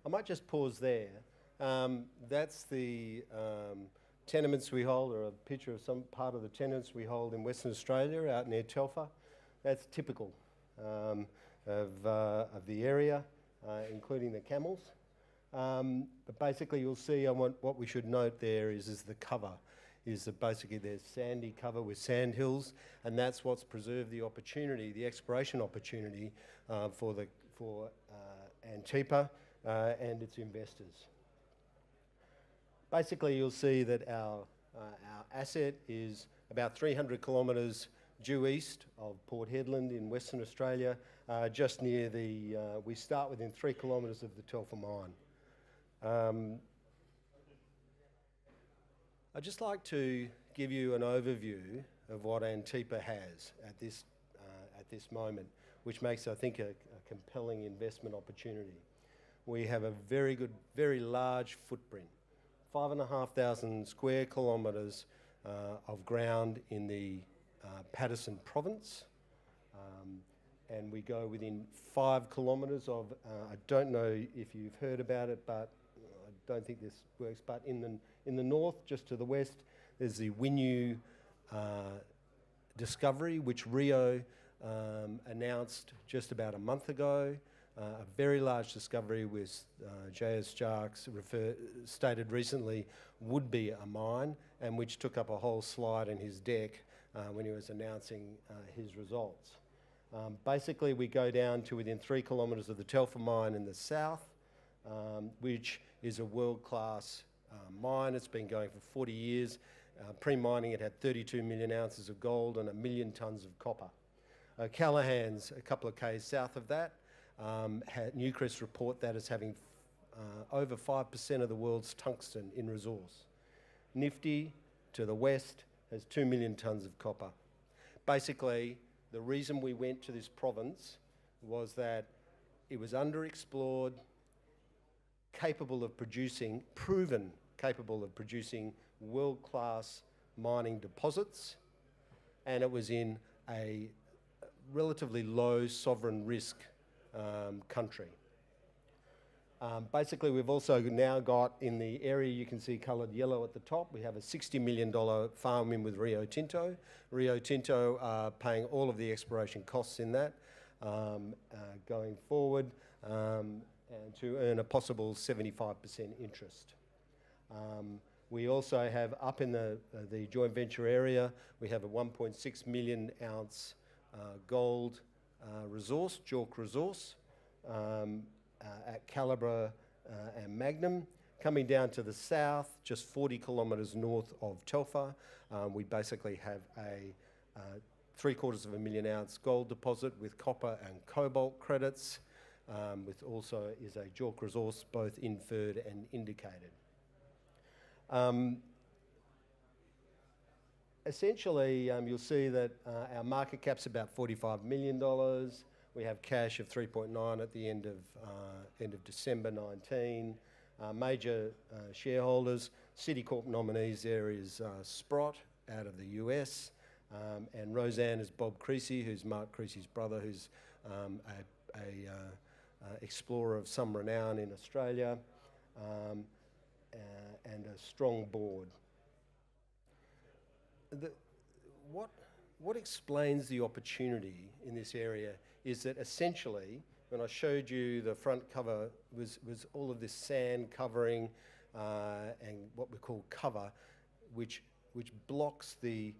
I might just pause there. That's the tenements we hold, or a picture of some part of the tenements we hold in Western Australia, out near Telfer. That's typical of the area, including the camels. But basically, you'll see what we should note there is the cover. Is that basically there's sandy cover with sand hills, and that's what's preserved the opportunity, the exploration opportunity for Antipa and its investors. Basically, you'll see that our asset is about 300 kilometres due east of Port Hedland in Western Australia, just near we start within 3 kilometres of the Telfer mine. I'd just like to give you an overview of what Antipa has at this moment, which makes, I think, a compelling investment opportunity. We have a very good, very large footprint, 5,500 square kilometres of ground in the Paterson province, and we go within 5 kilometres of, I don't know if you've heard about it, but I don't think this works, but in the north, just to the west, there's the Winu discovery, which Rio announced just about a month ago. A very large discovery, with J.S. Jarks stated recently would be a mine, and which took up a whole slide in his deck when he was announcing his results. Basically, we go down to within 3 kilometres of the Telfer mine in the south, which is a world-class mine. It's been going for 40 years. Pre-mining, it had 32 million ounces of gold and 1 million tonnes of copper. Callahan's, a couple of k's south of that, Newcrest report that as having over 5% of the world's tungsten in resource. Nifty, to the west, has 2 million tonnes of copper. Basically, the reason we went to this province was that it was underexplored, proven capable of producing world-class mining deposits, and it was in a relatively low sovereign risk country. Basically, we've also now got, in the area you can see coloured yellow at the top, we have a $60 million farm in with Rio Tinto. Rio Tinto are paying all of the exploration costs in that going forward, and to earn a possible 75% interest. We also have, up in the joint venture area, we have a 1.6 million ounce gold resource, JORC resource, at Calibra and Magnum. Coming down to the south, just 40 kilometres north of Telfer, we basically have a 750,000 ounce gold deposit with copper and cobalt credits, with also is a JORC resource, both inferred and indicated. Essentially, you'll see that our market cap's about $45 million. We have cash of 3.9 at the end of December 19. Major shareholders, Citicorp nominees there is Sprott out of the US, and Roseanne is Bob Creasy, who's Mark Creasy's brother, who's a explorer of some renown in Australia, and a strong board. What explains the opportunity in this area is that essentially, when I showed you the front cover was all of this sand covering and what we call cover, which blocks the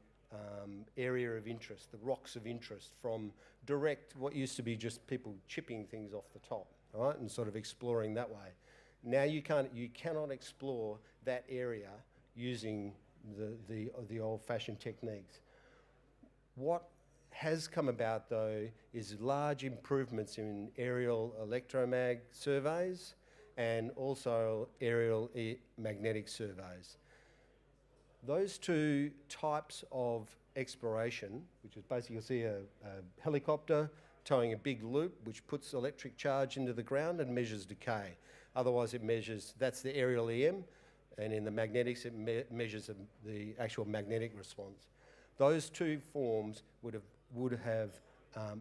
area of interest, the rocks of interest, from direct what used to be just people chipping things off the top, right, and sort of exploring that way. Now you cannot explore that area using the old-fashioned techniques. What has come about, though, is large improvements in aerial electromag surveys and also aerial magnetic surveys. Those two types of exploration, which is basically, you'll see a helicopter towing a big loop which puts electric charge into the ground and measures decay. Otherwise it measures, that's the aerial EM, and in the magnetics it measures the actual magnetic response. Those two forms would have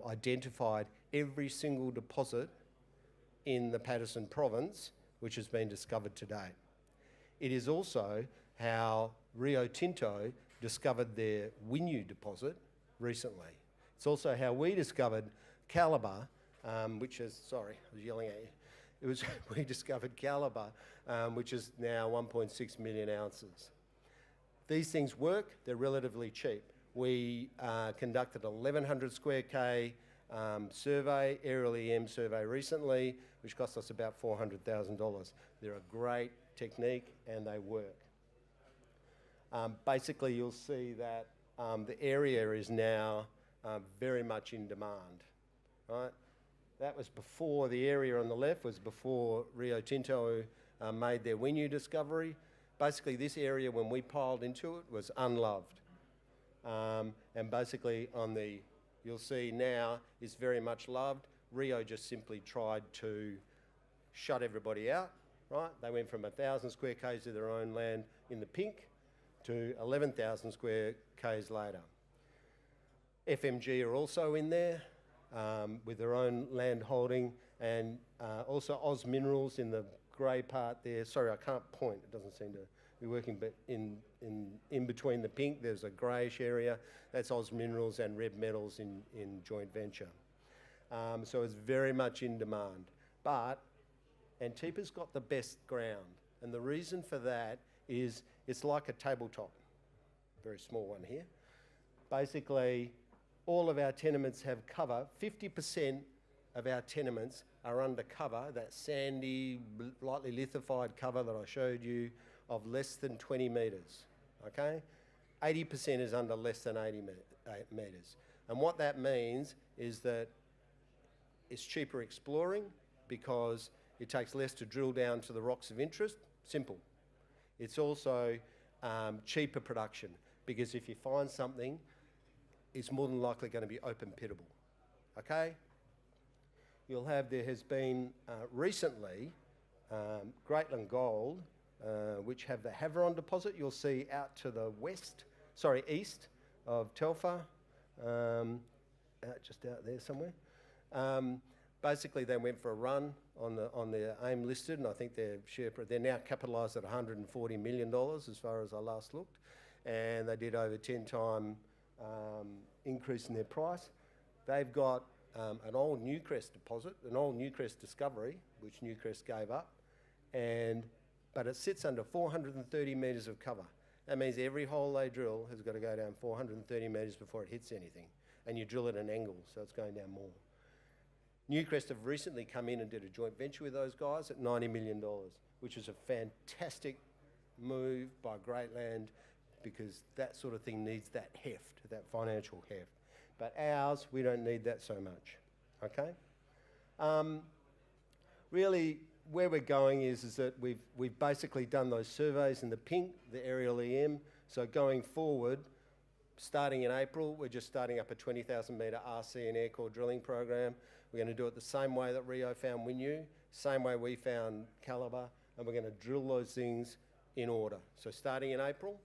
identified every single deposit in the Paterson province which has been discovered to date. It is also how Rio Tinto discovered their Winu deposit recently. It's also how we discovered Calibre, which is, sorry, I was yelling at you. We discovered Calibre, which is now 1.6 million ounces. These things work, they're relatively cheap. We conducted an 1,100 square K survey, aerial EM survey recently, which cost us about $400,000. They're a great technique and they work. Basically, you'll see that the area is now very much in demand, right? That was before, the area on the left was before Rio Tinto made their Winu discovery. Basically, this area, when we piled into it, was unloved. And basically, you'll see now, is very much loved. Rio just simply tried to shut everybody out, right? They went from 1,000 square k's of their own land in the pink to 11,000 square k's later. FMG are also in there with their own land holding, and also Oz Minerals in the grey part there. Sorry, I can't point, it doesn't seem to be working, but in between the pink there's a greyish area. That's Oz Minerals and Red Metals in joint venture. So it's very much in demand. But Antipa's got the best ground, and the reason for that is it's like a tabletop, very small one here. Basically, all of our tenements have cover. 50% of our tenements are under cover, that sandy, lightly lithified cover that I showed you, of less than 20 metres, okay? 80% is under less than 80 metres. And what that means is that it's cheaper exploring because it takes less to drill down to the rocks of interest. Simple. It's also cheaper production because if you find something, it's more than likely going to be open pittable, okay? You'll have, there has been recently Greatland Gold, which have the Havieron deposit. You'll see out to the east of Telfer, just out there somewhere. Basically, they went for a run on their AIM listed, and I think they're now capitalised at $140 million as far as I last looked, and they did over 10-time increase in their price. They've got an old Newcrest deposit, an old Newcrest discovery, which Newcrest gave up, but it sits under 430 metres of cover. That means every hole they drill has got to go down 430 metres before it hits anything, and you drill at an angle, so it's going down more. Newcrest have recently come in and did a joint venture with those guys at $90 million, which is a fantastic move by Greatland because that sort of thing needs that heft, that financial heft. But ours, we don't need that so much, okay? Really, where we're going is that we've basically done those surveys in the pink, the aerial EM. So going forward, starting in April, we're just starting up a 20,000 metre RC and air core drilling program. We're going to do it the same way that Rio found Winu, same way we found Calibre, and we're going to drill those things in order. So starting in April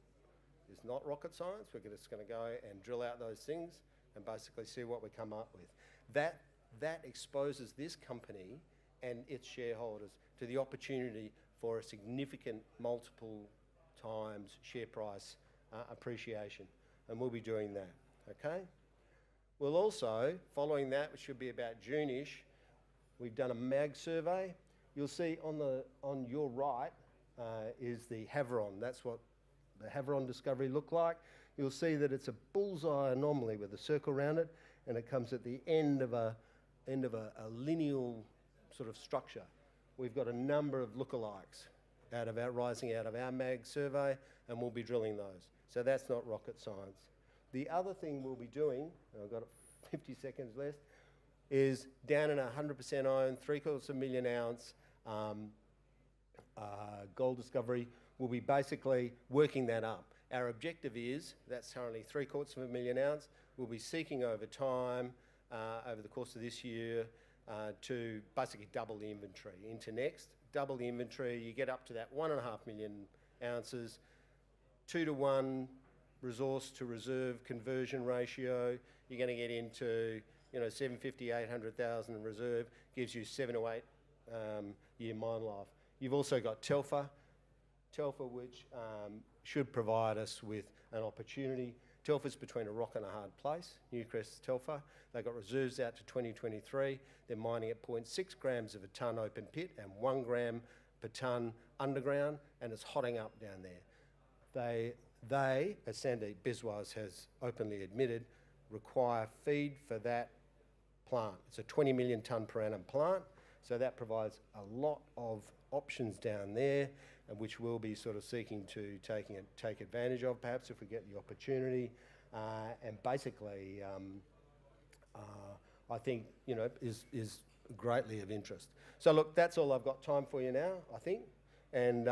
is not rocket science. We're just going to go and drill out those things and basically see what we come up with. That exposes this company and its shareholders to the opportunity for a significant multiple times share price appreciation, and we'll be doing that, okay? We'll also, following that, which should be about June-ish, we've done a mag survey. You'll see on your right is the Havieron. That's what the Havieron discovery looked like. You'll see that it's a bullseye anomaly with a circle around it, and it comes at the end of a lineal sort of structure. We've got a number of lookalikes rising out of our mag survey, and we'll be drilling those. So that's not rocket science. The other thing we'll be doing, and I've got 50 seconds left, is down in a 100% owned, 750,000 ounce gold discovery. We'll be basically working that up. Our objective is, that's currently 750,000 ounce. We'll be seeking over time, over the course of this year, to basically double the inventory into next. Double the inventory, you get up to that 1.5 million ounces, 2-to-1 resource to reserve conversion ratio. You're going to get into 750,000, 800,000 reserve, gives you 7 to 8 year mine life. You've also got Telfer, which should provide us with an opportunity. Telfer's between a rock and a hard place, Newcrest Telfer. They've got reserves out to 2023. They're mining at 0.6 grams of a tonne open pit and 1 gram per tonne underground, and it's hotting up down there. They, as Sandeep Biswas has openly admitted, require feed for that plant. It's a 20 million tonne per annum plant, so that provides a lot of options down there, and which we'll be sort of seeking to take advantage of, perhaps if we get the opportunity, and basically, I think is greatly of interest. So look, that's all I've got time for you now, I think, and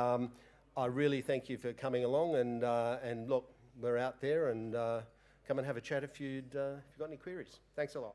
I really thank you for coming along, and look, we're out there, and come and have a chat if you've got any queries. Thanks a lot.